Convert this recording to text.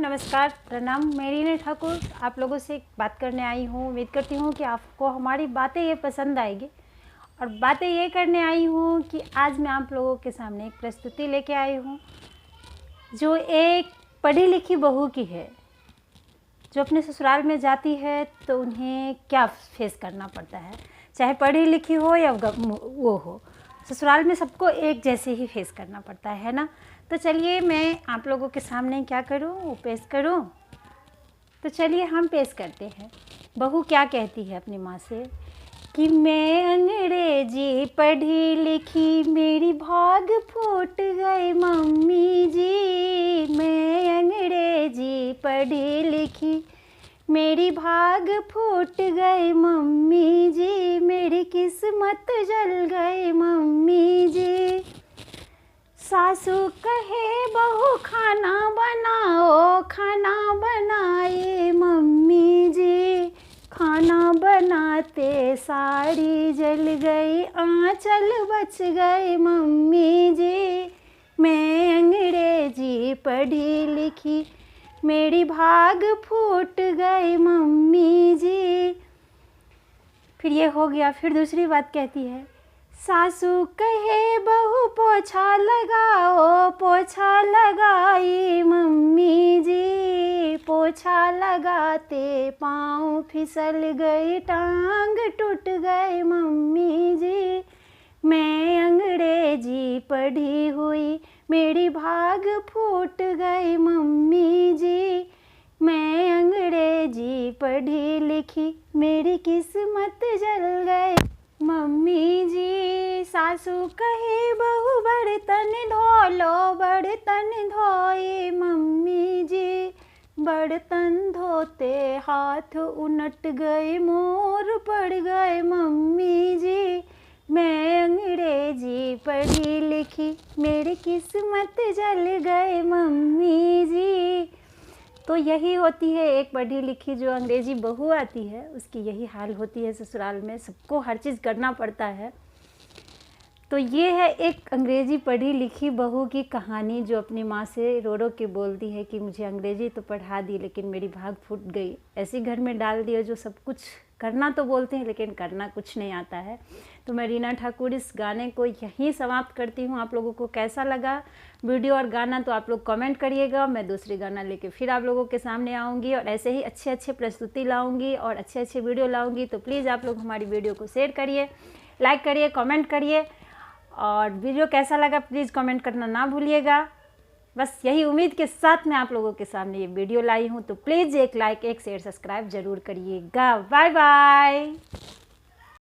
नमस्कार, प्रणाम। मैं रीना ठाकुर आप लोगों से एक बात करने आई हूँ। उम्मीद करती हूँ कि आपको हमारी बातें ये पसंद आएगी और बातें ये करने आई हूँ कि आज मैं आप लोगों के सामने एक प्रस्तुति लेके आई हूँ जो एक पढ़ी लिखी बहू की है, जो अपने ससुराल में जाती है तो उन्हें क्या फेस करना पड़ता है। चाहे पढ़ी लिखी हो या वो हो, ससुराल में सबको एक जैसे ही फेस करना पड़ता है ना। तो चलिए मैं आप लोगों के सामने क्या करूं, वो पेश करूं। तो चलिए हम पेश करते हैं। बहू क्या कहती है अपनी माँ से कि मैं अंग्रेजी पढ़ी लिखी, मेरी भाग फूट गई मम्मी जी। मैं अंग्रेजी पढ़ी लिखी, मेरी भाग फूट गई मम्मी जी। मेरी किस्मत जल गई मम्मी जी। सासू कहे बहू खाना बनाओ, खाना बनाए मम्मी जी। खाना बनाते साड़ी जल गई, आंचल बच गई मम्मी जी। मैं अंग्रेजी पढ़ी लिखी, मेरी भाग फूट गई मम्मी जी। फिर ये हो गया। फिर दूसरी बात कहती है, सासू कहे बहू पोछा लगाओ, पोछा लगाई मम्मी जी। पोछा लगाते पाँव फिसल गई, टांग टूट गई मम्मी जी। मैं अंग्रेजी पढ़ी हुई, मेरी भाग फूट गई मम्मी जी। मैं अंग्रेजी पढ़ी लिखी, मेरी किस्मत जल गई मम्मी जी। सासू कहे बहू बर्तन धो लो, बर्तन धोए मम्मी जी। बर्तन धोते हाथ उनट गए, मोर पड़ गए मम्मी जी। मैं अंग्रेजी पढ़ी लिखी, मेरी किस्मत जल गए मम्मी जी। तो यही होती है एक पढ़ी लिखी जो अंग्रेजी बहू आती है, उसकी यही हाल होती है ससुराल में। सबको हर चीज़ करना पड़ता है। तो ये है एक अंग्रेजी पढ़ी लिखी बहू की कहानी जो अपनी माँ से रो रो के बोलती है कि मुझे अंग्रेजी तो पढ़ा दी लेकिन मेरी भाग फूट गई। ऐसी घर में डाल दिया जो सब कुछ करना तो बोलते हैं लेकिन करना कुछ नहीं आता है। तो मैं रीना ठाकुर इस गाने को यहीं समाप्त करती हूँ। आप लोगों को कैसा लगा वीडियो और गाना तो आप लोग कमेंट करिएगा। मैं दूसरी गाना लेके फिर आप लोगों के सामने आऊँगी और ऐसे ही अच्छे अच्छे प्रस्तुति लाऊँगी और अच्छे अच्छे वीडियो लाऊँगी। तो प्लीज़ आप लोग हमारी वीडियो को शेयर करिए, लाइक करिए, कमेंट करिए और वीडियो कैसा लगा प्लीज़ कमेंट करना ना भूलिएगा। बस यही उम्मीद के साथ मैं आप लोगों के सामने ये वीडियो लाई हूँ। तो प्लीज़ एक लाइक, एक शेयर, सब्सक्राइब ज़रूर करिएगा। Bye bye.